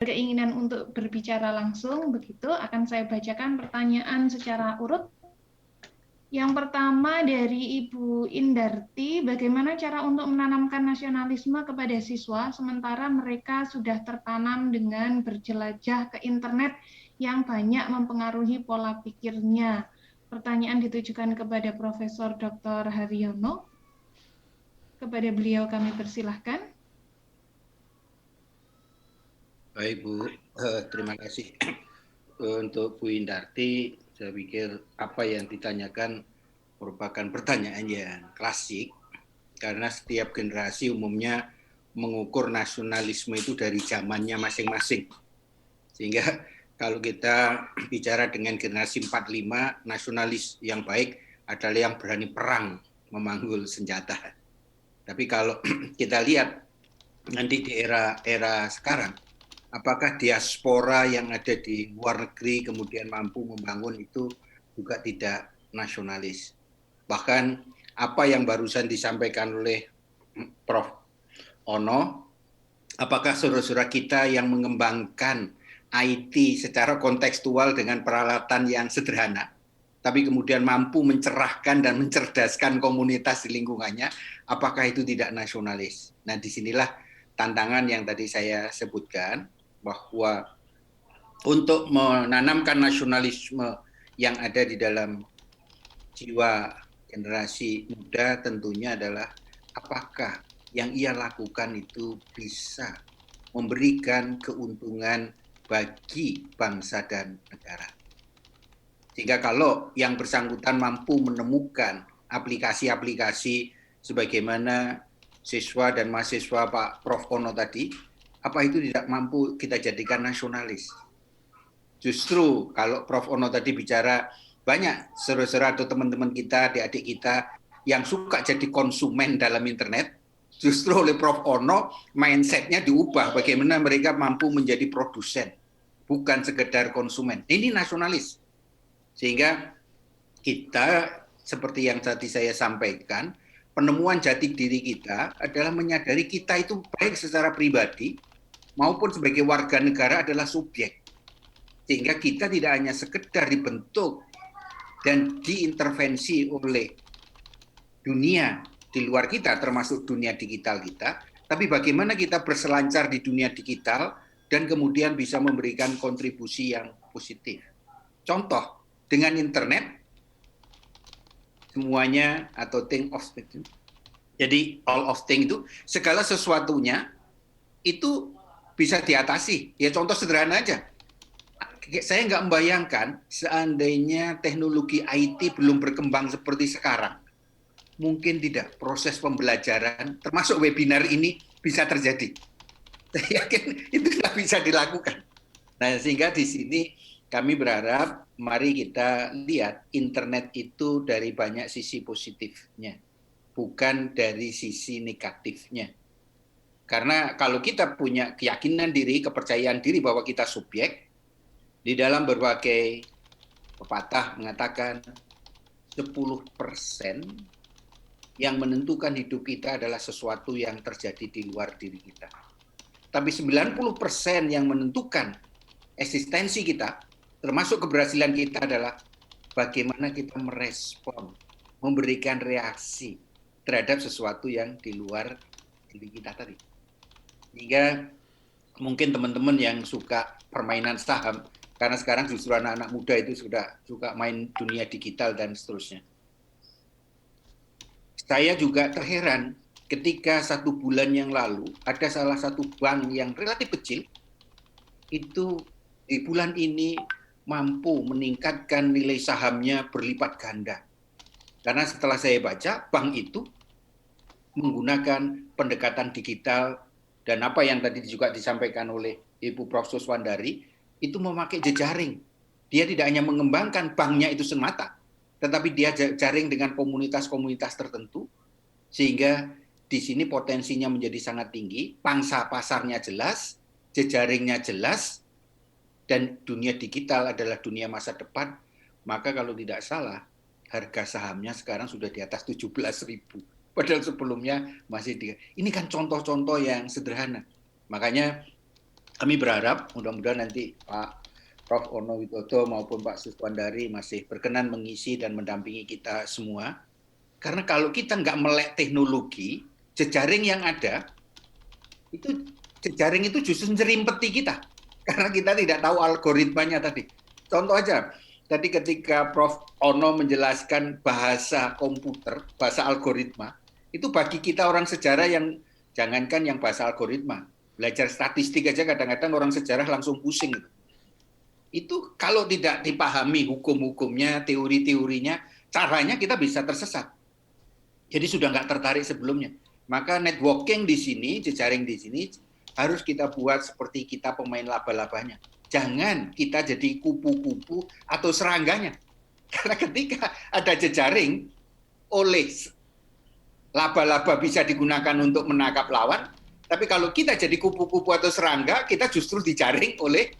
Keinginan untuk berbicara langsung, begitu akan saya bacakan pertanyaan secara urut. Yang pertama dari Ibu Indarti, bagaimana cara untuk menanamkan nasionalisme kepada siswa sementara mereka sudah tertanam dengan berjelajah ke internet yang banyak mempengaruhi pola pikirnya? Pertanyaan ditujukan kepada Profesor Dr. Haryono. Kepada beliau kami persilahkan. Baik Bu, terima kasih untuk Bu Indarti. Saya pikir apa yang ditanyakan merupakan pertanyaan yang klasik karena setiap generasi umumnya mengukur nasionalisme itu dari zamannya masing-masing. Sehingga kalau kita bicara dengan generasi 45, nasionalis yang baik adalah yang berani perang memanggul senjata. Tapi kalau kita lihat nanti di era sekarang, apakah diaspora yang ada di luar negeri kemudian mampu membangun itu juga tidak nasionalis. Bahkan apa yang barusan disampaikan oleh Prof. Ono, apakah saudara-saudara kita yang mengembangkan IT secara kontekstual dengan peralatan yang sederhana, tapi kemudian mampu mencerahkan dan mencerdaskan komunitas di lingkungannya, apakah itu tidak nasionalis? Nah, disinilah tantangan yang tadi saya sebutkan, bahwa untuk menanamkan nasionalisme yang ada di dalam jiwa generasi muda tentunya adalah apakah yang ia lakukan itu bisa memberikan keuntungan bagi bangsa dan negara. Sehingga kalau yang bersangkutan mampu menemukan aplikasi-aplikasi sebagaimana siswa dan mahasiswa Pak Prof. Ono tadi, apa itu tidak mampu kita jadikan nasionalis? Justru kalau Prof. Ono tadi bicara banyak saudara-saudara atau teman-teman kita, adik-adik kita yang suka jadi konsumen dalam internet, justru oleh Prof. Ono mindset-nya diubah bagaimana mereka mampu menjadi produsen, bukan sekedar konsumen. Ini nasionalis. Sehingga kita seperti yang tadi saya sampaikan, penemuan jati diri kita adalah menyadari kita itu baik secara pribadi maupun sebagai warga negara adalah subjek. Sehingga kita tidak hanya sekedar dibentuk dan diintervensi oleh dunia di luar kita, termasuk dunia digital kita, tapi bagaimana kita berselancar di dunia digital dan kemudian bisa memberikan kontribusi yang positif. Contoh, dengan internet, semuanya atau thing of thing. Jadi all of thing itu segala sesuatunya itu bisa diatasi. Ya contoh sederhana aja. Saya nggak membayangkan seandainya teknologi IT belum berkembang seperti sekarang. Mungkin tidak proses pembelajaran, termasuk webinar ini bisa terjadi. Saya yakin itu tidak bisa dilakukan. Nah, sehingga di sini kami berharap mari kita lihat internet itu dari banyak sisi positifnya, bukan dari sisi negatifnya. Karena kalau kita punya keyakinan diri, kepercayaan diri bahwa kita subjek, di dalam berbagai pepatah mengatakan 10% yang menentukan hidup kita adalah sesuatu yang terjadi di luar diri kita. Tapi 90% yang menentukan eksistensi kita, termasuk keberhasilan kita adalah bagaimana kita merespon, memberikan reaksi terhadap sesuatu yang di luar diri kita tadi. Sehingga mungkin teman-teman yang suka permainan saham, karena sekarang justru anak-anak muda itu sudah suka main dunia digital dan seterusnya. Saya juga terheran ketika 1 bulan yang lalu ada salah satu bank yang relatif kecil itu di bulan ini mampu meningkatkan nilai sahamnya berlipat ganda. Karena setelah saya baca, bank itu menggunakan pendekatan digital dan apa yang tadi juga disampaikan oleh Ibu Prof. Suswandari, itu memakai jejaring. Dia tidak hanya mengembangkan banknya itu semata, tetapi dia jaring dengan komunitas-komunitas tertentu, sehingga di sini potensinya menjadi sangat tinggi, pangsa pasarnya jelas, jejaringnya jelas, dan dunia digital adalah dunia masa depan, maka kalau tidak salah, harga sahamnya sekarang sudah di atas 17.000. Padahal sebelumnya masih di. Ini kan contoh-contoh yang sederhana. Makanya kami berharap mudah-mudahan nanti Pak Prof. Ono Widodo maupun Pak Suswandari masih berkenan mengisi dan mendampingi kita semua. Karena kalau kita nggak melek teknologi, jejaring yang ada, itu jejaring itu justru nyerimpeti kita. Karena kita tidak tahu algoritmanya tadi. Contoh aja, tadi ketika Prof. Ono menjelaskan bahasa komputer, bahasa algoritma, itu bagi kita orang sejarah yang, jangankan yang bahasa algoritma, belajar statistik aja kadang-kadang orang sejarah langsung pusing. Itu kalau tidak dipahami hukum-hukumnya, teori-teorinya, caranya kita bisa tersesat. Jadi sudah nggak tertarik sebelumnya. Maka networking di sini, jejaring di sini, harus kita buat seperti kita pemain laba-labanya. Jangan kita jadi kupu-kupu atau serangganya. Karena ketika ada jejaring, oleh laba-laba bisa digunakan untuk menangkap lawan, tapi kalau kita jadi kupu-kupu atau serangga, kita justru dijaring oleh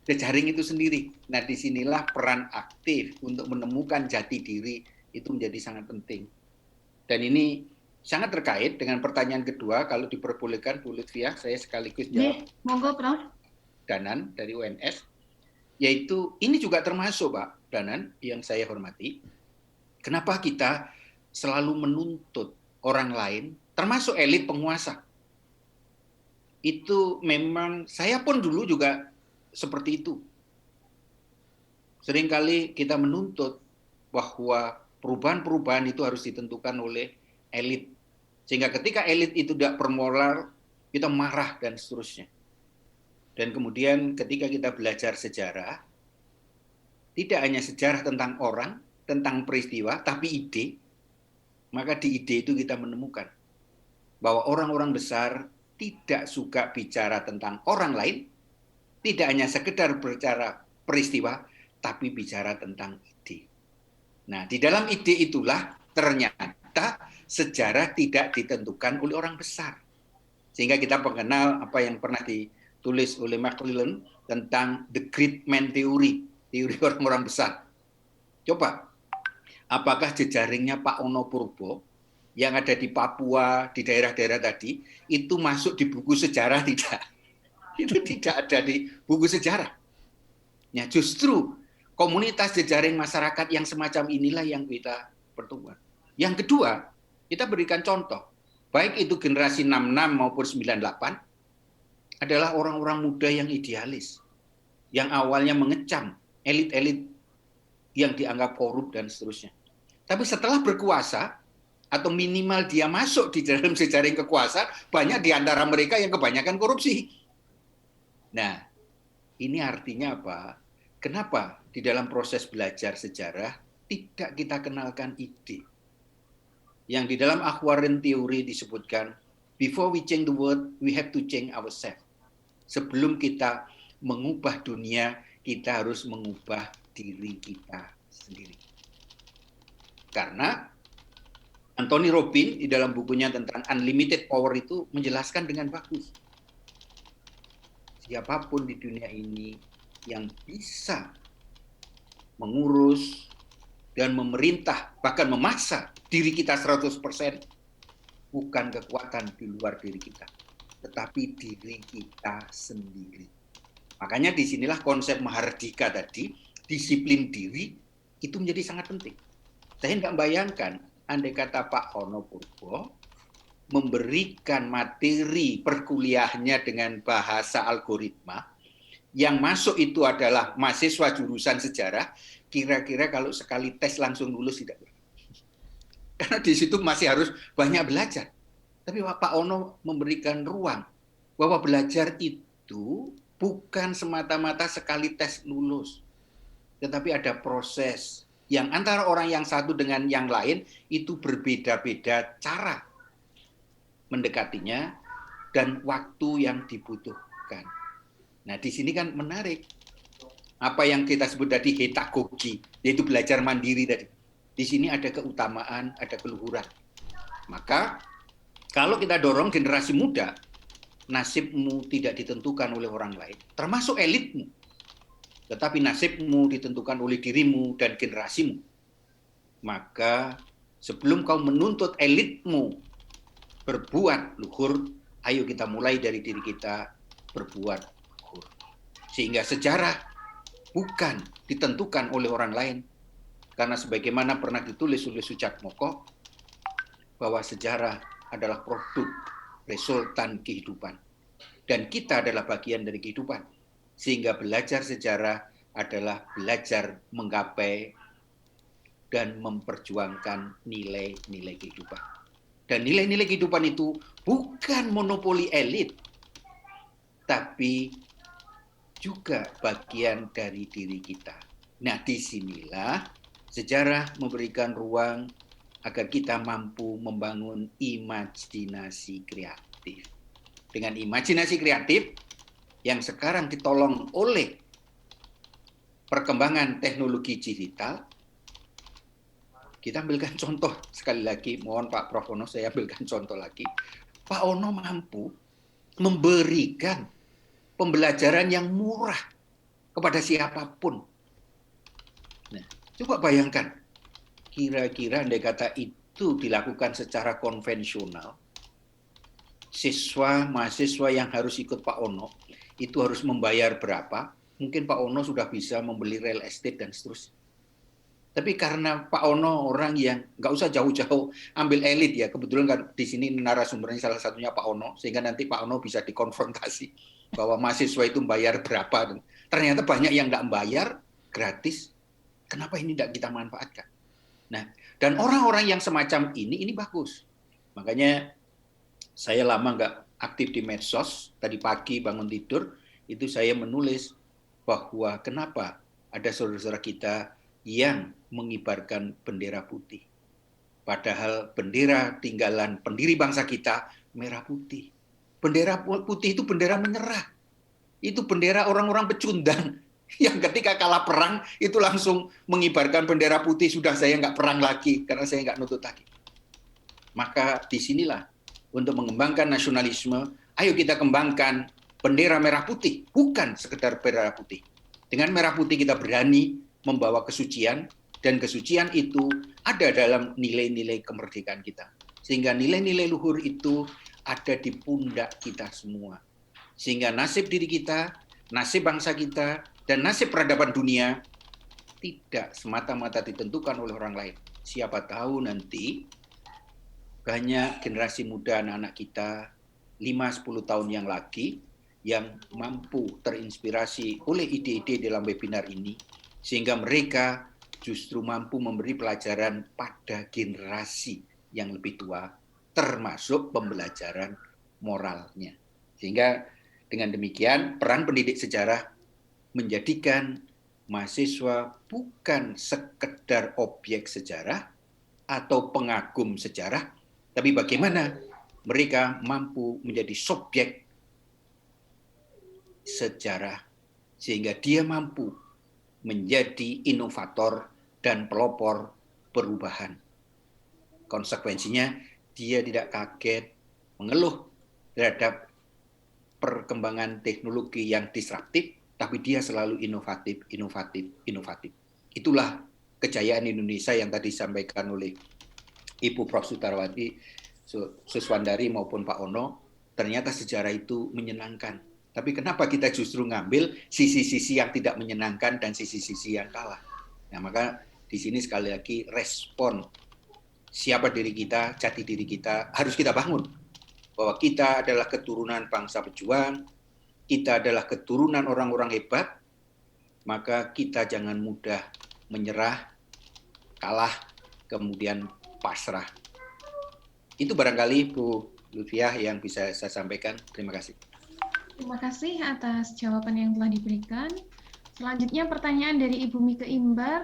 jejaring itu sendiri. Nah, disinilah peran aktif untuk menemukan jati diri itu menjadi sangat penting. Dan ini sangat terkait dengan pertanyaan kedua, kalau diperbolehkan Bu Lutfiah, saya sekaligus jawab. Monggo, Prof. Danan dari UNS, yaitu ini juga termasuk Pak Danan yang saya hormati, kenapa kita selalu menuntut orang lain, termasuk elit penguasa. Itu memang, saya pun dulu juga seperti itu. Seringkali kita menuntut bahwa perubahan-perubahan itu harus ditentukan oleh elit. Sehingga ketika elit itu tidak bermoral, kita marah dan seterusnya. Dan kemudian ketika kita belajar sejarah, tidak hanya sejarah tentang orang, tentang peristiwa, tapi ide, maka di ide itu kita menemukan bahwa orang-orang besar tidak suka bicara tentang orang lain, tidak hanya sekedar bicara peristiwa, tapi bicara tentang ide. Nah, di dalam ide itulah ternyata sejarah tidak ditentukan oleh orang besar. Sehingga kita mengenal apa yang pernah ditulis oleh McClellan tentang the great man theory, teori orang-orang besar. Coba, apakah jejaringnya Pak Ono Purbo yang ada di Papua, di daerah-daerah tadi, itu masuk di buku sejarah? Tidak. Itu tidak ada di buku sejarah. Ya, justru komunitas jejaring masyarakat yang semacam inilah yang kita pertemukan. Yang kedua, kita berikan contoh, baik itu generasi 66 maupun 98, adalah orang-orang muda yang idealis, yang awalnya mengecam elit-elit yang dianggap korup dan seterusnya. Tapi setelah berkuasa, atau minimal dia masuk di dalam jejaring kekuasaan, banyak di antara mereka yang kebanyakan korupsi. Nah, ini artinya apa? Kenapa di dalam proses belajar sejarah tidak kita kenalkan ide? Yang di dalam Aquarian Theory disebutkan, before we change the world, we have to change ourselves. Sebelum kita mengubah dunia, kita harus mengubah diri kita sendiri. Karena Anthony Robbins di dalam bukunya tentang Unlimited Power itu menjelaskan dengan bagus. Siapapun di dunia ini yang bisa mengurus dan memerintah, bahkan memaksa diri kita 100%, bukan kekuatan di luar diri kita, tetapi diri kita sendiri. Makanya disinilah konsep Mahardika tadi, disiplin diri, itu menjadi sangat penting. Saya tidak bayangkan, andai kata Pak Ono Purbo memberikan materi perkuliahnya dengan bahasa algoritma, yang masuk itu adalah mahasiswa jurusan sejarah, kira-kira kalau sekali tes langsung lulus tidak. Karena di situ masih harus banyak belajar. Tapi Pak Ono memberikan ruang bahwa belajar itu bukan semata-mata sekali tes lulus, tetapi ada proses yang antara orang yang satu dengan yang lain itu berbeda-beda cara mendekatinya dan waktu yang dibutuhkan. Nah, di sini kan menarik. Apa yang kita sebut tadi hetagogi, yaitu belajar mandiri tadi. Di sini ada keutamaan, ada keluhuran. Maka kalau kita dorong generasi muda, nasibmu tidak ditentukan oleh orang lain, termasuk elitmu. Tetapi nasibmu ditentukan oleh dirimu dan generasimu. Maka sebelum kau menuntut elitmu berbuat luhur, ayo kita mulai dari diri kita berbuat luhur. Sehingga sejarah bukan ditentukan oleh orang lain, karena sebagaimana pernah ditulis oleh Sucatmoko, bahwa sejarah adalah produk resultan kehidupan. Dan kita adalah bagian dari kehidupan. Sehingga belajar sejarah adalah belajar menggapai dan memperjuangkan nilai-nilai kehidupan. Dan nilai-nilai kehidupan itu bukan monopoli elit, tapi juga bagian dari diri kita. Nah, disinilah sejarah memberikan ruang agar kita mampu membangun imajinasi kreatif. Dengan imajinasi kreatif yang sekarang ditolong oleh perkembangan teknologi digital, kita ambilkan contoh sekali lagi, mohon Pak Prof. Ono, saya ambilkan contoh lagi. Pak Ono mampu memberikan pembelajaran yang murah kepada siapapun. Nah, coba bayangkan, kira-kira andai kata itu dilakukan secara konvensional, siswa, mahasiswa yang harus ikut Pak Ono, itu harus membayar berapa? Mungkin Pak Ono sudah bisa membeli real estate dan seterusnya. Tapi karena Pak Ono orang yang nggak usah jauh-jauh ambil elit ya, kebetulan kan di sini narasumbernya salah satunya Pak Ono, sehingga nanti Pak Ono bisa dikonfrontasi bahwa mahasiswa itu membayar berapa. Ternyata banyak yang nggak membayar, gratis. Kenapa ini tidak kita manfaatkan? Nah, dan orang-orang yang semacam ini bagus. Makanya saya lama nggak aktif di medsos, tadi pagi bangun tidur, itu saya menulis bahwa kenapa ada saudara-saudara kita yang mengibarkan bendera putih. Padahal bendera tinggalan pendiri bangsa kita merah putih. Bendera putih itu bendera menyerah. Itu bendera orang-orang pecundang yang ketika kalah perang itu langsung mengibarkan bendera putih, sudah saya nggak perang lagi karena saya nggak nutut lagi. Maka disinilah untuk mengembangkan nasionalisme, ayo kita kembangkan bendera merah putih, bukan sekedar bendera putih. Dengan merah putih kita berani membawa kesucian, dan kesucian itu ada dalam nilai-nilai kemerdekaan kita. Sehingga nilai-nilai luhur itu ada di pundak kita semua. Sehingga nasib diri kita, nasib bangsa kita, dan nasib peradaban dunia tidak semata-mata ditentukan oleh orang lain. Siapa tahu nanti banyak generasi muda anak-anak kita 5-10 tahun yang lagi yang mampu terinspirasi oleh ide-ide dalam webinar ini, sehingga mereka justru mampu memberi pelajaran pada generasi yang lebih tua, termasuk pembelajaran moralnya. Sehingga dengan demikian peran pendidik sejarah menjadikan mahasiswa bukan sekedar objek sejarah atau pengagum sejarah, tapi bagaimana mereka mampu menjadi subjek sejarah sehingga dia mampu menjadi inovator dan pelopor perubahan. Konsekuensinya dia tidak kaget mengeluh terhadap perkembangan teknologi yang disruptif, tapi dia selalu inovatif. Itulah kejayaan Indonesia yang tadi disampaikan oleh Ibu Prof. Sutarwati, Suswandari maupun Pak Ono. Ternyata sejarah itu menyenangkan. Tapi kenapa kita justru ngambil sisi-sisi yang tidak menyenangkan dan sisi-sisi yang kalah? Nah, maka di sini sekali lagi respon siapa diri kita, jati diri kita harus kita bangun. Bahwa kita adalah keturunan bangsa pejuang, kita adalah keturunan orang-orang hebat, maka kita jangan mudah menyerah, kalah, kemudian pasrah. Itu barangkali Bu Lutfiah yang bisa saya sampaikan. Terima kasih. Terima kasih atas jawaban yang telah diberikan. Selanjutnya pertanyaan dari Ibu Mika Imbar.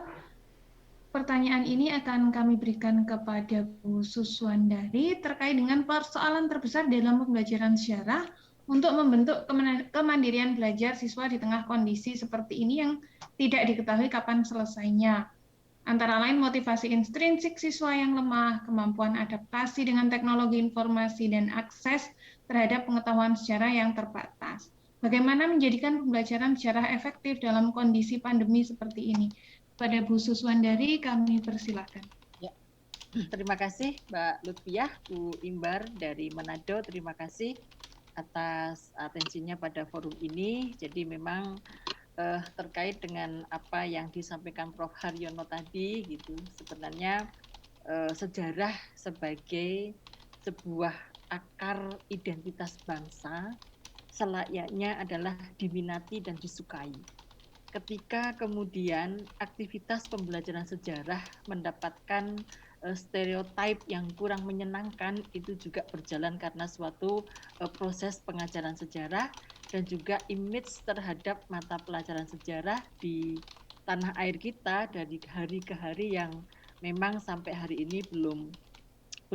Pertanyaan ini akan kami berikan kepada Bu Suswandari terkait dengan persoalan terbesar dalam pembelajaran sejarah untuk membentuk kemandirian belajar siswa di tengah kondisi seperti ini yang tidak diketahui kapan selesainya. Antara lain motivasi intrinsik siswa yang lemah, kemampuan adaptasi dengan teknologi informasi, dan akses terhadap pengetahuan sejarah yang terbatas. Bagaimana menjadikan pembelajaran sejarah efektif dalam kondisi pandemi seperti ini? Pada Bu Suswandari, kami persilakan. Ya. Terima kasih Mbak Lutfiah, Bu Imbar dari Manado, terima kasih. atas atensinya pada forum ini. Jadi memang terkait dengan apa yang disampaikan Prof. Haryono tadi gitu, sebenarnya sejarah sebagai sebuah akar identitas bangsa selayaknya adalah diminati dan disukai. Ketika kemudian aktivitas pembelajaran sejarah mendapatkan stereotip yang kurang menyenangkan, itu juga berjalan karena suatu proses pengajaran sejarah dan juga image terhadap mata pelajaran sejarah di tanah air kita dari hari ke hari yang memang sampai hari ini belum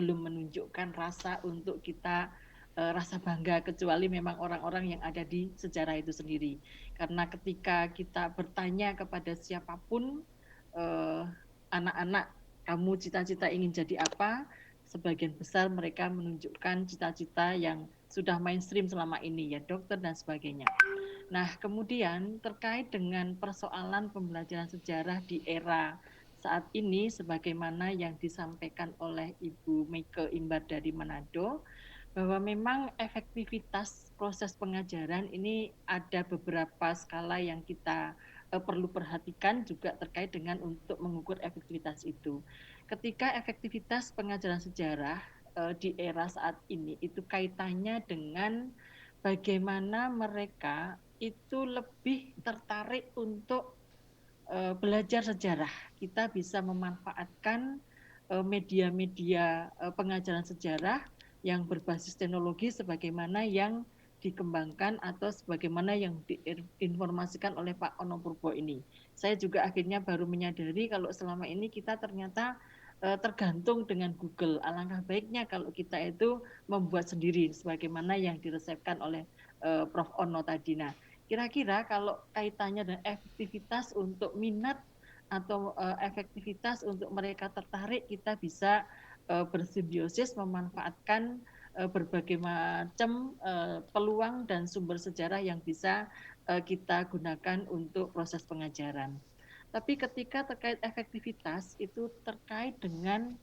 menunjukkan rasa untuk kita rasa bangga, kecuali memang orang-orang yang ada di sejarah itu sendiri. Karena ketika kita bertanya kepada siapapun, anak-anak, kamu cita-cita ingin jadi apa? Sebagian besar mereka menunjukkan cita-cita yang sudah mainstream selama ini, ya dokter dan sebagainya. Nah, kemudian terkait dengan persoalan pembelajaran sejarah di era saat ini, sebagaimana yang disampaikan oleh Ibu Meike Imbar dari Manado, bahwa memang efektivitas proses pengajaran ini ada beberapa skala yang kita perlu perhatikan juga terkait dengan untuk mengukur efektivitas itu. Ketika efektivitas pengajaran sejarah di era saat ini itu kaitannya dengan bagaimana mereka itu lebih tertarik untuk belajar sejarah. Kita bisa memanfaatkan media-media pengajaran sejarah yang berbasis teknologi sebagaimana yang dikembangkan atau sebagaimana yang diinformasikan oleh Pak Ono Purbo ini. Saya juga akhirnya baru menyadari kalau selama ini kita ternyata tergantung dengan Google. Alangkah baiknya kalau kita itu membuat sendiri sebagaimana yang diresepkan oleh Prof. Ono tadi. Nah, kira-kira kalau kaitannya dengan efektivitas untuk minat atau efektivitas untuk mereka tertarik, kita bisa bersimbiosis memanfaatkan berbagai macam peluang dan sumber sejarah yang bisa kita gunakan untuk proses pengajaran. Tapi ketika terkait efektivitas itu terkait dengan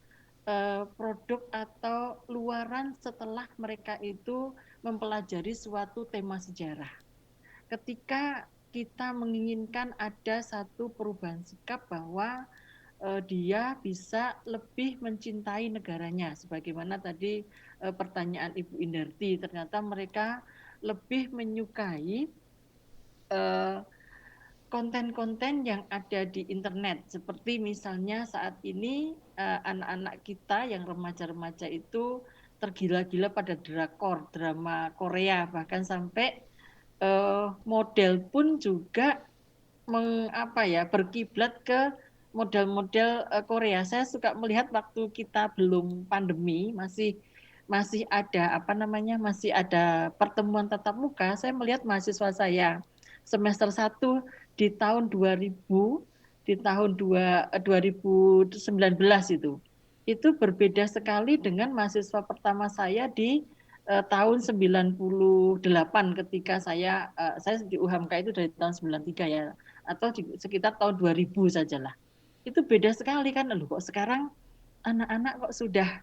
produk atau luaran setelah mereka itu mempelajari suatu tema sejarah. Ketika kita menginginkan ada satu perubahan sikap bahwa dia bisa lebih mencintai negaranya, sebagaimana tadi pertanyaan Ibu Indarti, ternyata mereka lebih menyukai konten-konten yang ada di internet, seperti misalnya saat ini anak-anak kita yang remaja-remaja itu tergila-gila pada drakor, drama Korea, bahkan sampai model pun juga berkiblat ke model-model Korea. Saya suka melihat waktu kita belum pandemi, masih ada masih ada pertemuan tatap muka. Saya melihat mahasiswa saya semester 1 di tahun 2000, di tahun 2019 itu berbeda sekali dengan mahasiswa pertama saya di tahun 98 ketika saya di UHAMKA itu dari tahun 93 ya, atau di sekitar tahun 2000 sajalah. Itu beda sekali kan, loh kok sekarang anak-anak kok sudah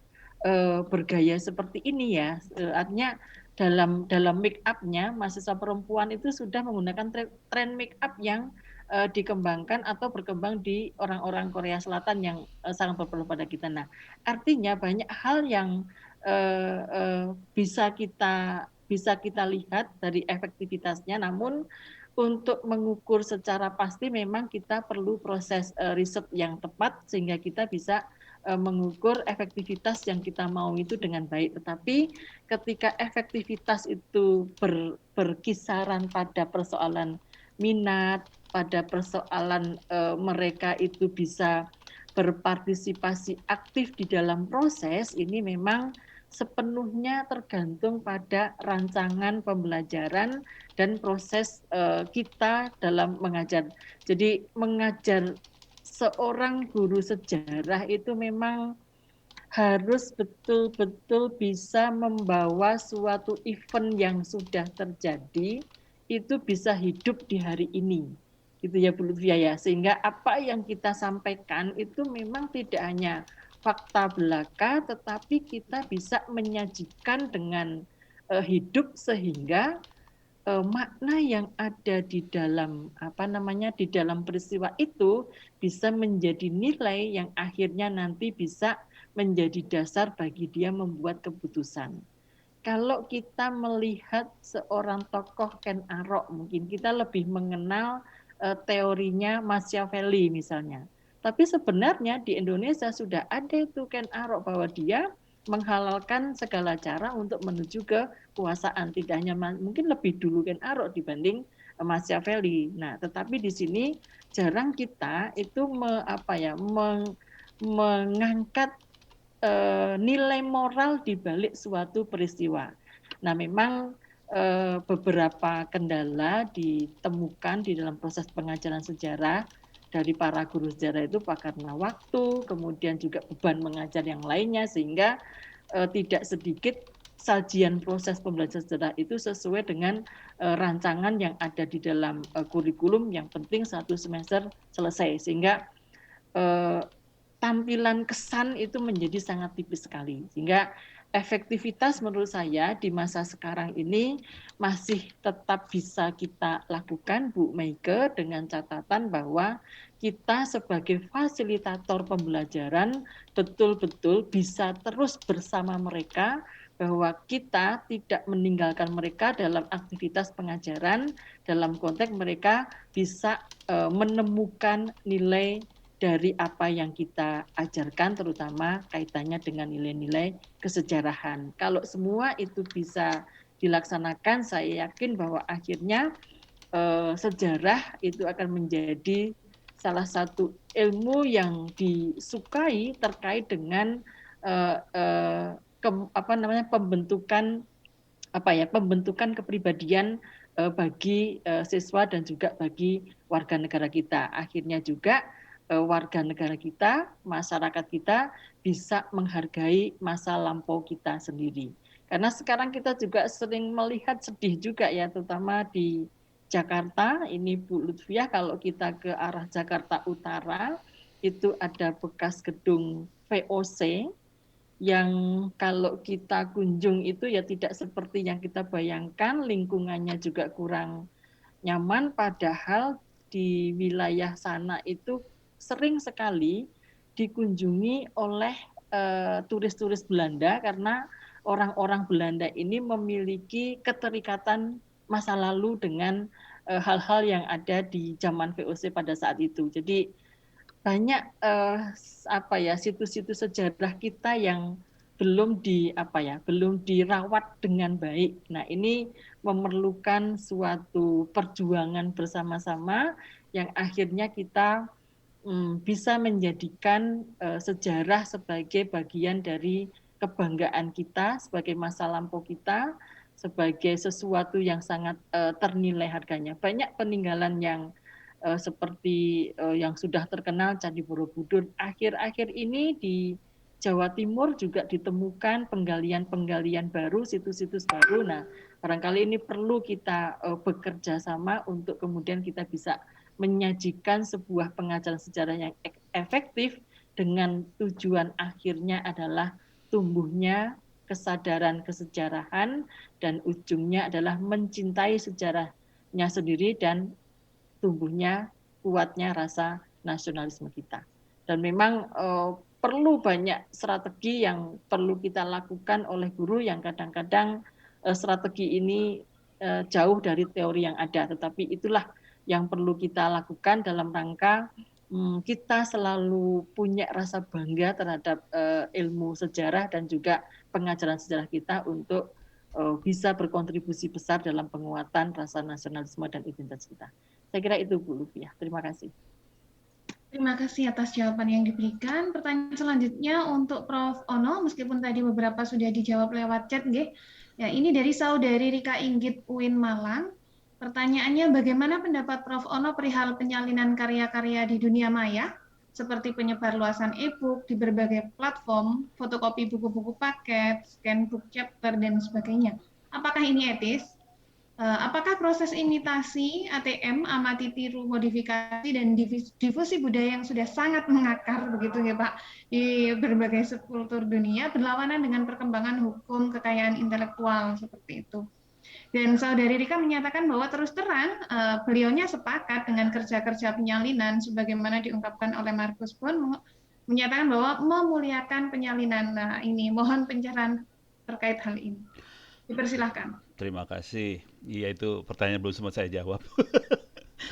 bergaya seperti ini ya. Artinya dalam make up-nya mahasiswa perempuan itu sudah menggunakan tren make up yang dikembangkan atau berkembang di orang-orang Korea Selatan yang sangat berpengaruh pada kita. Nah, artinya banyak hal yang bisa kita lihat dari efektivitasnya, namun untuk mengukur secara pasti memang kita perlu proses riset yang tepat sehingga kita bisa mengukur efektivitas yang kita mau itu dengan baik. Tetapi ketika efektivitas itu berkisaran pada persoalan minat, pada persoalan mereka itu bisa berpartisipasi aktif di dalam proses, ini memang sepenuhnya tergantung pada rancangan pembelajaran dan proses kita dalam mengajar. Jadi mengajar seorang guru sejarah itu memang harus betul-betul bisa membawa suatu event yang sudah terjadi itu bisa hidup di hari ini. Gitu ya Bu Lutfia ya. Sehingga apa yang kita sampaikan itu memang tidak hanya fakta belaka, tetapi kita bisa menyajikan dengan hidup sehingga makna yang ada di dalam di dalam peristiwa itu bisa menjadi nilai yang akhirnya nanti bisa menjadi dasar bagi dia membuat keputusan. Kalau kita melihat seorang tokoh Ken Arok, mungkin kita lebih mengenal teorinya Machiavelli misalnya. Tapi sebenarnya di Indonesia sudah ada itu Ken Arok, bahwa dia menghalalkan segala cara untuk menuju ke kekuasaan. Tidak hanya mungkin lebih dulu Ken Arok dibanding Machiavelli. Nah, tetapi di sini jarang kita itu mengangkat nilai moral di balik suatu peristiwa. Nah, memang beberapa kendala ditemukan di dalam proses pengajaran sejarah dari para guru sejarah itu karena waktu, kemudian juga beban mengajar yang lainnya, sehingga tidak sedikit sajian proses pembelajaran sejarah itu sesuai dengan rancangan yang ada di dalam kurikulum, yang penting 1 semester selesai, sehingga tampilan kesan itu menjadi sangat tipis sekali, sehingga efektivitas menurut saya di masa sekarang ini masih tetap bisa kita lakukan, Bu Meike, dengan catatan bahwa kita sebagai fasilitator pembelajaran betul-betul bisa terus bersama mereka, bahwa kita tidak meninggalkan mereka dalam aktivitas pengajaran, dalam konteks mereka bisa menemukan nilai dari apa yang kita ajarkan, terutama kaitannya dengan nilai-nilai kesejarahan. Kalau semua itu bisa dilaksanakan, saya yakin bahwa akhirnya sejarah itu akan menjadi salah satu ilmu yang disukai terkait dengan pembentukan kepribadian bagi siswa dan juga bagi warga negara kita. Akhirnya juga warga negara kita, masyarakat kita bisa menghargai masa lampau kita sendiri. Karena sekarang kita juga sering melihat sedih juga ya, terutama di Jakarta. Ini Bu Lutfiah, kalau kita ke arah Jakarta Utara, itu ada bekas gedung VOC yang kalau kita kunjung itu ya tidak seperti yang kita bayangkan, lingkungannya juga kurang nyaman, padahal di wilayah sana itu sering sekali dikunjungi oleh turis-turis Belanda, karena orang-orang Belanda ini memiliki keterikatan masa lalu dengan hal-hal yang ada di zaman VOC pada saat itu. Jadi banyak situs-situs sejarah kita yang belum dirawat dengan baik. Nah, ini memerlukan suatu perjuangan bersama-sama yang akhirnya kita bisa menjadikan sejarah sebagai bagian dari kebanggaan kita, sebagai masa lampau kita, sebagai sesuatu yang sangat ternilai harganya. Banyak peninggalan yang seperti yang sudah terkenal, Candi Borobudur. Akhir-akhir ini di Jawa Timur juga ditemukan penggalian-penggalian baru, situs-situs baru. Nah, barangkali ini perlu kita bekerja sama untuk kemudian kita bisa menyajikan sebuah pengajaran sejarah yang efektif, dengan tujuan akhirnya adalah tumbuhnya kesadaran kesejarahan, dan ujungnya adalah mencintai sejarahnya sendiri dan tumbuhnya kuatnya rasa nasionalisme kita. Dan memang perlu banyak strategi yang perlu kita lakukan oleh guru, yang kadang-kadang strategi ini jauh dari teori yang ada, tetapi itulah yang perlu kita lakukan dalam rangka kita selalu punya rasa bangga terhadap ilmu sejarah dan juga pengajaran sejarah kita untuk bisa berkontribusi besar dalam penguatan rasa nasionalisme dan identitas kita. Saya kira itu Bu Lutfiah. Terima kasih. Terima kasih atas jawaban yang diberikan. Pertanyaan selanjutnya untuk Prof. Ono, meskipun tadi beberapa sudah dijawab lewat chat, ya, ini dari saudari Rika Inggit UIN Malang. Pertanyaannya, bagaimana pendapat Prof. Ono perihal penyalinan karya-karya di dunia maya, seperti penyebarluasan e-book di berbagai platform, fotokopi buku-buku paket, scan book chapter, dan sebagainya? Apakah ini etis? Apakah proses imitasi, ATM, amati, tiru, modifikasi, dan difusi budaya yang sudah sangat mengakar begitu ya Pak di berbagai subkultur dunia berlawanan dengan perkembangan hukum kekayaan intelektual seperti itu. Dan Saudari Rika menyatakan bahwa terus terang beliaunya sepakat dengan kerja-kerja penyalinan sebagaimana diungkapkan oleh Markus pun menyatakan bahwa memuliakan penyalinan. Nah, ini mohon pencerahan terkait hal ini. Dipersilahkan. Terima kasih. Iya, itu pertanyaan belum sempat saya jawab.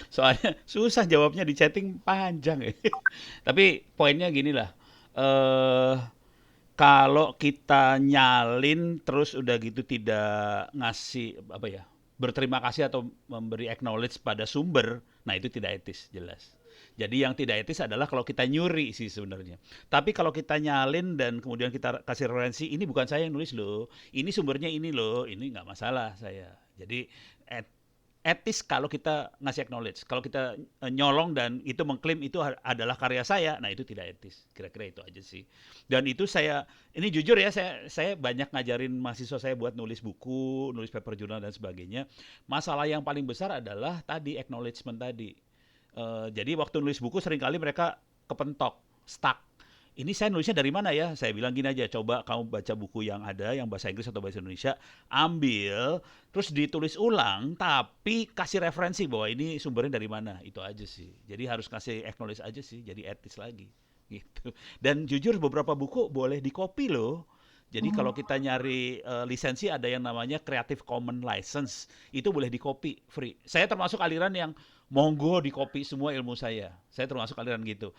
Soalnya susah jawabnya, di chatting panjang ya. Tapi poinnya gini lah. Eh kalau kita nyalin terus udah gitu tidak ngasih apa ya, berterima kasih atau memberi acknowledge pada sumber, nah itu tidak etis jelas. Jadi yang tidak etis adalah kalau kita nyuri sih sebenarnya. Tapi kalau kita nyalin dan kemudian kita kasih referensi, ini bukan saya yang nulis loh, ini sumbernya ini loh, ini nggak masalah saya. Jadi etis kalau kita ngasih acknowledge. Kalau kita nyolong dan itu mengklaim itu adalah karya saya, nah itu tidak etis. Kira-kira itu aja sih. Dan itu ini jujur ya, saya banyak ngajarin mahasiswa saya buat nulis buku, nulis paper jurnal dan sebagainya. Masalah yang paling besar adalah tadi acknowledgement tadi. Jadi waktu nulis buku seringkali mereka kepentok, stuck. Ini saya nulisnya dari mana ya? Saya bilang gini aja, coba kamu baca buku yang ada, yang bahasa Inggris atau bahasa Indonesia, ambil, terus ditulis ulang, tapi kasih referensi bahwa ini sumbernya dari mana, itu aja sih. Jadi harus kasih acknowledge aja sih, jadi etis lagi. Gitu. Dan jujur beberapa buku boleh di-copy loh. Jadi kalau kita nyari lisensi ada yang namanya Creative Commons License, itu boleh di-copy free. Saya termasuk aliran yang monggo di-copy semua ilmu saya. Saya termasuk aliran gitu.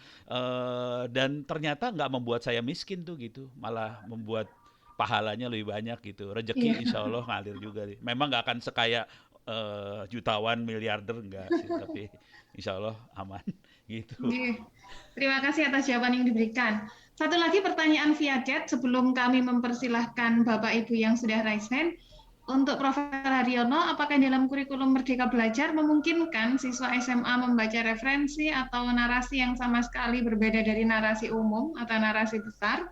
Dan ternyata nggak membuat saya miskin tuh gitu, malah membuat pahalanya lebih banyak gitu. Rezeki insya Allah ngalir juga. Memang nggak akan sekaya jutawan, miliarder enggak sih, tapi insya Allah aman gitu. Terima kasih atas jawaban yang diberikan. Satu lagi pertanyaan via chat sebelum kami mempersilahkan Bapak Ibu yang sudah raise hand. Untuk Profesor Haryono, apakah dalam kurikulum Merdeka Belajar memungkinkan siswa SMA membaca referensi atau narasi yang sama sekali berbeda dari narasi umum atau narasi besar?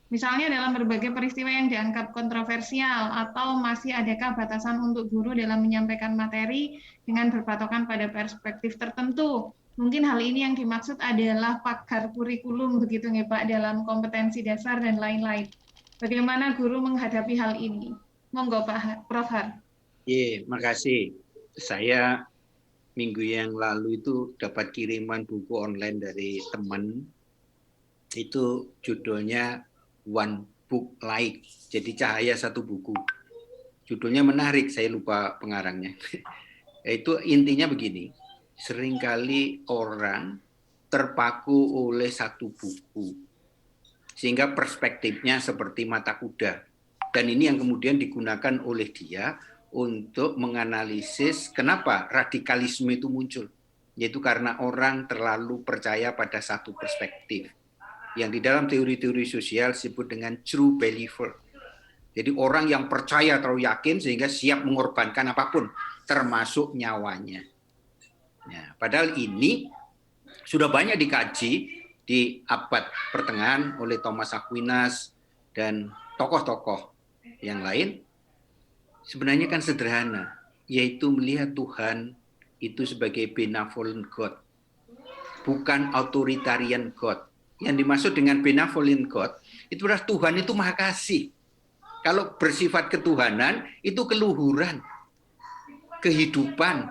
Misalnya dalam berbagai peristiwa yang dianggap kontroversial, atau masih adakah batasan untuk guru dalam menyampaikan materi dengan berpatokan pada perspektif tertentu? Mungkin hal ini yang dimaksud adalah pagar kurikulum begitu ya Pak, dalam kompetensi dasar dan lain-lain. Bagaimana guru menghadapi hal ini? Monggo Pak Prof. Har. Makasih. Saya minggu yang lalu itu dapat kiriman buku online dari teman. Itu judulnya One Book Light. Jadi cahaya satu buku. Judulnya menarik, saya lupa pengarangnya. Itu intinya begini. Seringkali orang terpaku oleh satu buku. Sehingga perspektifnya seperti mata kuda. Dan ini yang kemudian digunakan oleh dia untuk menganalisis kenapa radikalisme itu muncul. Yaitu karena orang terlalu percaya pada satu perspektif. Yang di dalam teori-teori sosial disebut dengan true believer. Jadi orang yang percaya terlalu yakin sehingga siap mengorbankan apapun, termasuk nyawanya. Nah, padahal ini sudah banyak dikaji di abad pertengahan oleh Thomas Aquinas dan tokoh-tokoh yang lain. Sebenarnya kan sederhana, yaitu melihat Tuhan itu sebagai benevolent God, bukan authoritarian God. Yang dimaksud dengan benevolent God, itu adalah Tuhan itu maha kasih. Kalau bersifat ketuhanan, itu keluhuran, kehidupan,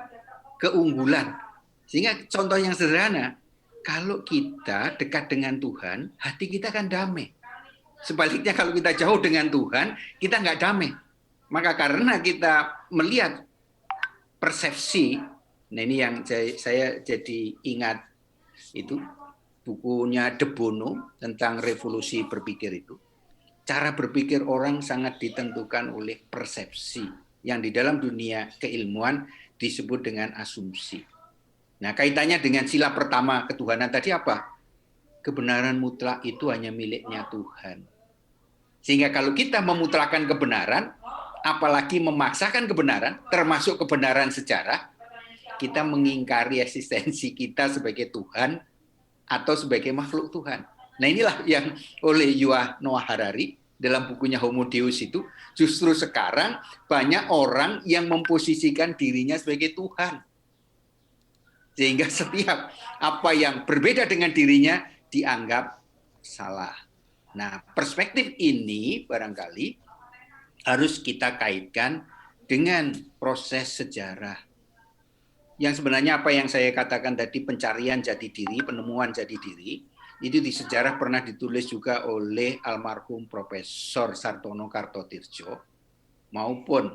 keunggulan. Sehingga contoh yang sederhana, kalau kita dekat dengan Tuhan, hati kita kan damai. Sebaliknya kalau kita jauh dengan Tuhan, kita nggak damai. Maka karena kita melihat persepsi, nah ini yang saya jadi ingat itu, bukunya De Bono tentang revolusi berpikir itu. Cara berpikir orang sangat ditentukan oleh persepsi, yang di dalam dunia keilmuan disebut dengan asumsi. Nah, kaitannya dengan sila pertama ketuhanan tadi apa? Kebenaran mutlak itu hanya miliknya Tuhan. Sehingga kalau kita memutlakkan kebenaran, apalagi memaksakan kebenaran, termasuk kebenaran sejarah, kita mengingkari eksistensi kita sebagai Tuhan atau sebagai makhluk Tuhan. Nah, inilah yang oleh Yuval Noah Harari dalam bukunya Homo Deus itu, justru sekarang banyak orang yang memposisikan dirinya sebagai Tuhan. Sehingga setiap apa yang berbeda dengan dirinya dianggap salah. Nah, perspektif ini barangkali harus kita kaitkan dengan proses sejarah. Yang sebenarnya apa yang saya katakan tadi, pencarian jati diri, penemuan jati diri, itu di sejarah pernah ditulis juga oleh almarhum Profesor Sartono Kartotirjo maupun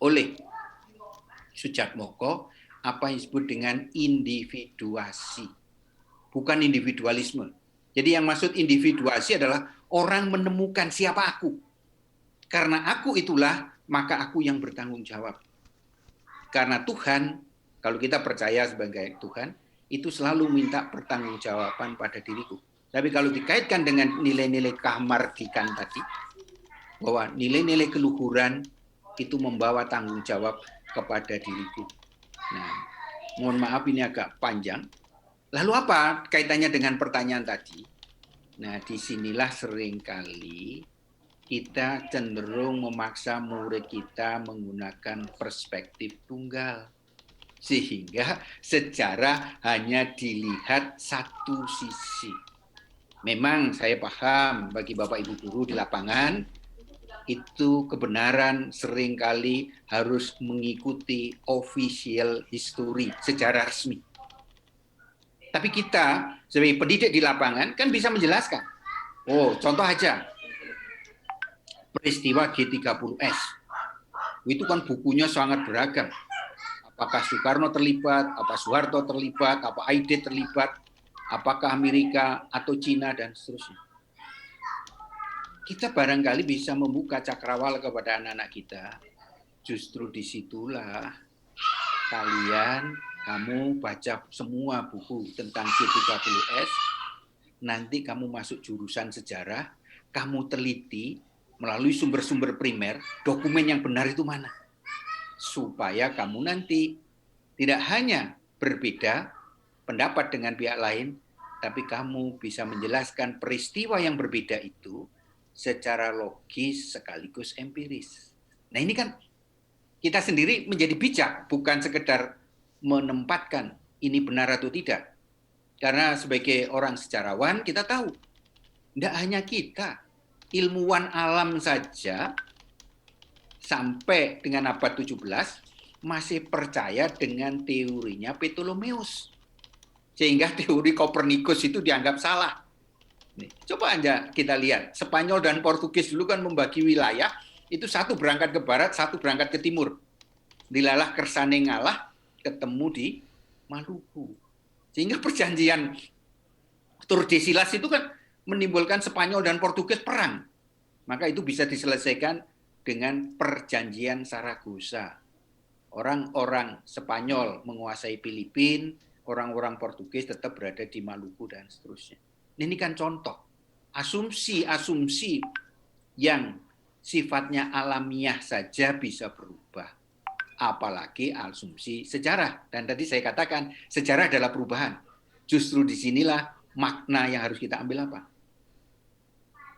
oleh Sujatmoko, apa yang disebut dengan individuasi, bukan individualisme. Jadi yang maksud individuasi adalah orang menemukan siapa aku. Karena aku itulah, maka aku yang bertanggung jawab. Karena Tuhan, kalau kita percaya sebagai Tuhan, itu selalu minta pertanggungjawaban pada diriku. Tapi kalau dikaitkan dengan nilai-nilai kemardikan tadi, bahwa nilai-nilai keluhuran itu membawa tanggung jawab kepada diriku. Nah, mohon maaf ini agak panjang. Lalu apa kaitannya dengan pertanyaan tadi? Nah, disinilah seringkali kita cenderung memaksa murid kita menggunakan perspektif tunggal. Sehingga sejarah hanya dilihat satu sisi. Memang saya paham bagi Bapak Ibu guru di lapangan, itu kebenaran seringkali harus mengikuti official history, sejarah resmi. Tapi kita sebagai pendidik di lapangan kan bisa menjelaskan. Oh, contoh aja. Peristiwa G30S. Itu kan bukunya sangat beragam. Apakah Soekarno terlibat, apa Soeharto terlibat, apa Aidit terlibat, apakah Amerika atau Cina, dan seterusnya. Kita barangkali bisa membuka cakrawala kepada anak-anak kita. Justru disitulah kamu baca semua buku tentang G30S, nanti kamu masuk jurusan sejarah, kamu teliti melalui sumber-sumber primer, dokumen yang benar itu mana. Supaya kamu nanti tidak hanya berbeda pendapat dengan pihak lain, tapi kamu bisa menjelaskan peristiwa yang berbeda itu secara logis sekaligus empiris. Nah ini kan kita sendiri menjadi bijak, bukan sekedar menempatkan ini benar atau tidak. Karena sebagai orang sejarawan kita tahu, tidak hanya kita, ilmuwan alam saja sampai dengan abad 17 masih percaya dengan teorinya Ptolemeus. Sehingga teori Kopernikus itu dianggap salah. Nih, coba aja kita lihat, Spanyol dan Portugis dulu kan membagi wilayah, itu satu berangkat ke barat, satu berangkat ke timur. Dilalah kersane ngalah, ketemu di Maluku. Sehingga perjanjian Tordesillas itu kan menimbulkan Spanyol dan Portugis perang. Maka itu bisa diselesaikan dengan perjanjian Saragossa. Orang-orang Spanyol menguasai Filipina, orang-orang Portugis tetap berada di Maluku dan seterusnya. Ini kan contoh asumsi-asumsi yang sifatnya alamiah saja bisa berubah, apalagi asumsi sejarah. Dan tadi saya katakan sejarah adalah perubahan. Justru disinilah makna yang harus kita ambil apa?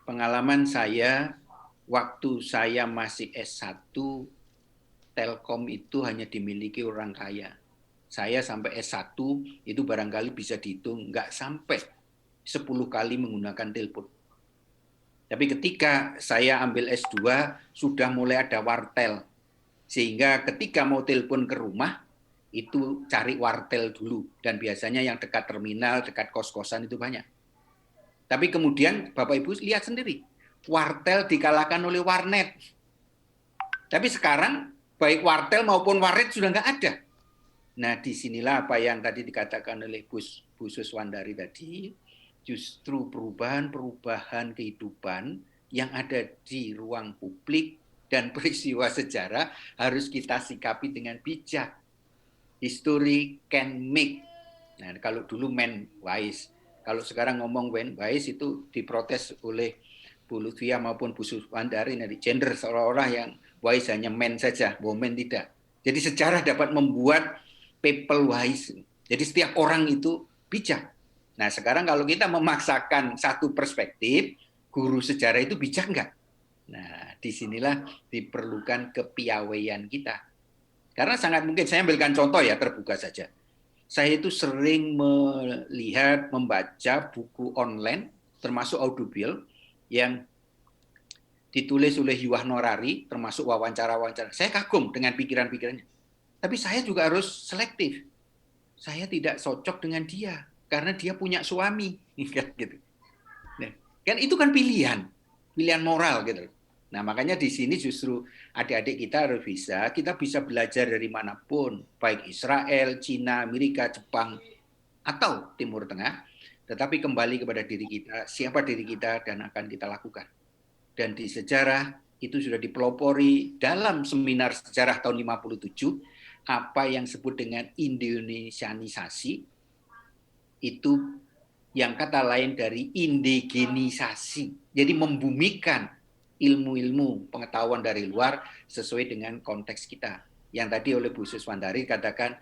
Pengalaman saya waktu saya masih S1, Telkom itu hanya dimiliki orang kaya. Saya sampai S1 itu barangkali bisa dihitung nggak sampai 10 kali menggunakan telepon. Tapi ketika saya ambil S2, sudah mulai ada wartel. Sehingga ketika mau telepon ke rumah, itu cari wartel dulu. Dan biasanya yang dekat terminal, dekat kos-kosan itu banyak. Tapi kemudian Bapak Ibu lihat sendiri, wartel dikalahkan oleh warnet. Tapi sekarang, baik wartel maupun warnet sudah nggak ada. Nah, disinilah apa yang tadi dikatakan oleh Bu Suswandari tadi, justru perubahan-perubahan kehidupan yang ada di ruang publik dan peristiwa sejarah harus kita sikapi dengan bijak. History can make. Nah, kalau dulu man wise. Kalau sekarang ngomong when wise itu diprotes oleh Bu Lutfia maupun Bu Suswandari dari gender seolah-olah yang wise hanya men saja, woman tidak. Jadi sejarah dapat membuat people wise. Jadi setiap orang itu bijak. Nah sekarang kalau kita memaksakan satu perspektif, guru sejarah itu bijak nggak? Nah, disinilah diperlukan kepiawaian kita. Karena sangat mungkin, saya ambilkan contoh ya, terbuka saja. Saya itu sering melihat, membaca buku online, termasuk audible, yang ditulis oleh Yuval Norari, termasuk wawancara-wawancara. Saya kagum dengan pikiran-pikirannya. Tapi saya juga harus selektif. Saya tidak cocok dengan dia, karena dia punya suami. Gitu. Nah, kan itu kan pilihan moral gitu. Nah, makanya di sini justru adik-adik kita harus kita bisa belajar dari manapun, baik Israel, Cina, Amerika, Jepang, atau Timur Tengah, tetapi kembali kepada diri kita, siapa diri kita, dan akan kita lakukan. Dan di sejarah itu sudah dipelopori dalam seminar sejarah tahun 57, apa yang disebut dengan Indonesianisasi, itu yang kata lain dari indigenisasi. Jadi membumikan ilmu-ilmu pengetahuan dari luar sesuai dengan konteks kita. Yang tadi oleh Bu Suswandari katakan,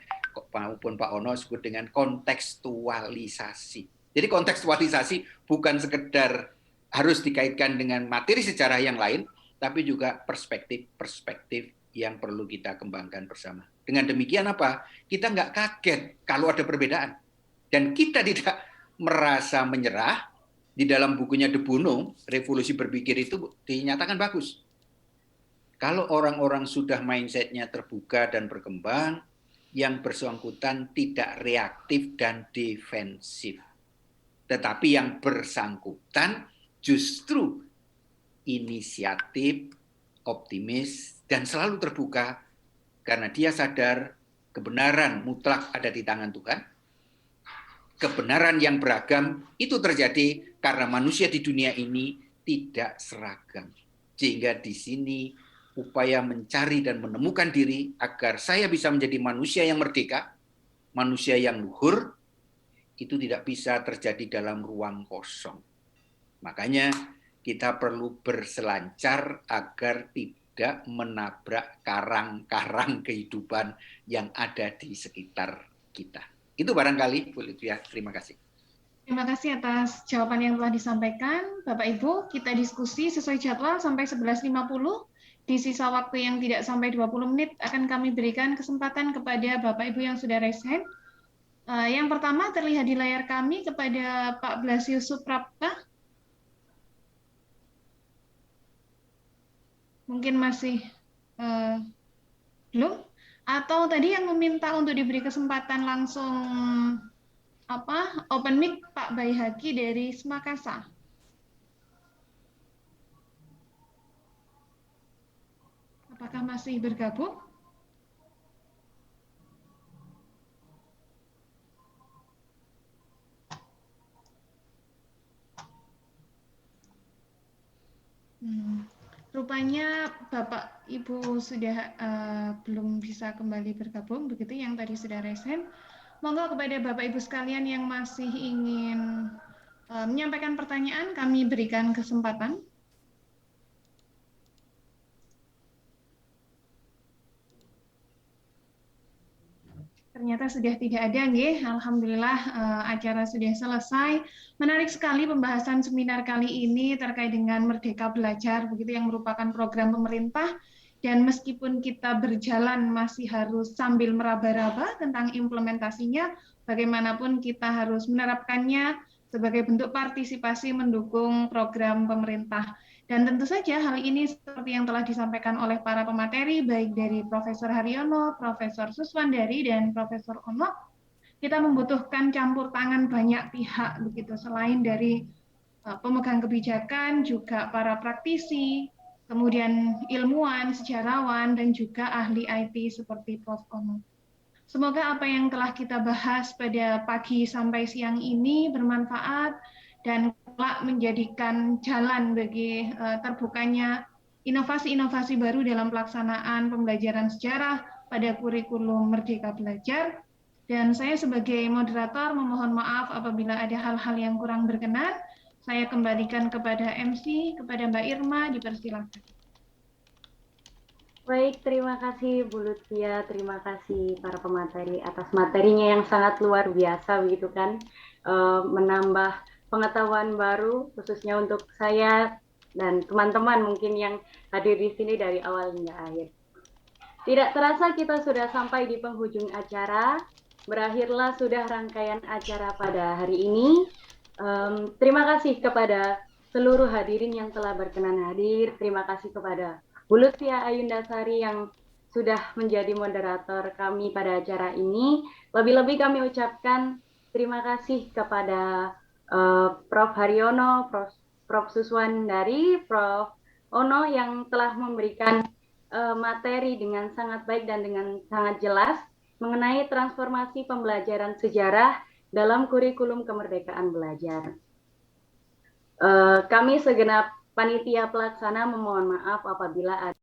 maupun Pak Ono sebut dengan kontekstualisasi. Jadi kontekstualisasi bukan sekedar harus dikaitkan dengan materi sejarah yang lain, tapi juga perspektif-perspektif yang perlu kita kembangkan bersama. Dengan demikian apa? Kita nggak kaget kalau ada perbedaan. Dan kita tidak merasa menyerah. Di dalam bukunya De Bono, Revolusi Berpikir itu dinyatakan bagus. Kalau orang-orang sudah mindset-nya terbuka dan berkembang, yang bersangkutan tidak reaktif dan defensif. Tetapi yang bersangkutan justru inisiatif, optimis, dan selalu terbuka karena dia sadar kebenaran mutlak ada di tangan Tuhan. Kebenaran yang beragam itu terjadi karena manusia di dunia ini tidak seragam. Sehingga di sini upaya mencari dan menemukan diri agar saya bisa menjadi manusia yang merdeka, manusia yang luhur, itu tidak bisa terjadi dalam ruang kosong. Makanya kita perlu berselancar agar tidak menabrak karang-karang kehidupan yang ada di sekitar kita. Itu barangkali, Bu Lutfia. Terima kasih. Terima kasih atas jawaban yang telah disampaikan. Bapak Ibu, kita diskusi sesuai jadwal sampai 11.50. Di sisa waktu yang tidak sampai 20 menit akan kami berikan kesempatan kepada Bapak Ibu yang sudah raise hand. Yang pertama terlihat di layar kami kepada Pak Blasius Suprapta. Mungkin masih belum. Atau tadi yang meminta untuk diberi kesempatan langsung open mic Pak Baihaki dari Semakasa. Apakah masih bergabung? Rupanya Bapak Ibu sudah belum bisa kembali bergabung, begitu yang tadi sudah resen. Monggo kepada Bapak Ibu sekalian yang masih ingin menyampaikan pertanyaan, kami berikan kesempatan. Ternyata sudah tidak ada, nggih. Alhamdulillah acara sudah selesai. Menarik sekali pembahasan seminar kali ini terkait dengan Merdeka Belajar, begitu yang merupakan program pemerintah. Dan meskipun kita berjalan masih harus sambil meraba-raba tentang implementasinya, bagaimanapun kita harus menerapkannya sebagai bentuk partisipasi mendukung program pemerintah. Dan tentu saja hal ini seperti yang telah disampaikan oleh para pemateri, baik dari Profesor Haryono, Profesor Suswandari, dan Profesor Ono, kita membutuhkan campur tangan banyak pihak, begitu selain dari pemegang kebijakan, juga para praktisi, kemudian ilmuwan, sejarawan, dan juga ahli IT seperti Prof. Ono. Semoga apa yang telah kita bahas pada pagi sampai siang ini bermanfaat dan kelak menjadikan jalan bagi terbukanya inovasi-inovasi baru dalam pelaksanaan pembelajaran sejarah pada kurikulum Merdeka Belajar. Dan saya sebagai moderator memohon maaf apabila ada hal-hal yang kurang berkenan. Saya kembalikan kepada MC, kepada Mbak Irma, dipersilakan. Baik, terima kasih Bu Lutfia, terima kasih para pemateri atas materinya yang sangat luar biasa begitu kan, menambah pengetahuan baru khususnya untuk saya dan teman-teman mungkin yang hadir di sini dari awal hingga akhir. Tidak terasa kita sudah sampai di penghujung acara. Berakhirlah sudah rangkaian acara pada hari ini. Terima kasih kepada seluruh hadirin yang telah berkenan hadir. Terima kasih kepada Bu Lutfia Ayundasari yang sudah menjadi moderator kami pada acara ini. Lebih-lebih kami ucapkan terima kasih kepada Prof. Haryono, Prof. Suswandari, Prof. Ono yang telah memberikan materi dengan sangat baik dan dengan sangat jelas mengenai transformasi pembelajaran sejarah dalam kurikulum kemerdekaan belajar. Kami segenap panitia pelaksana memohon maaf apabila ada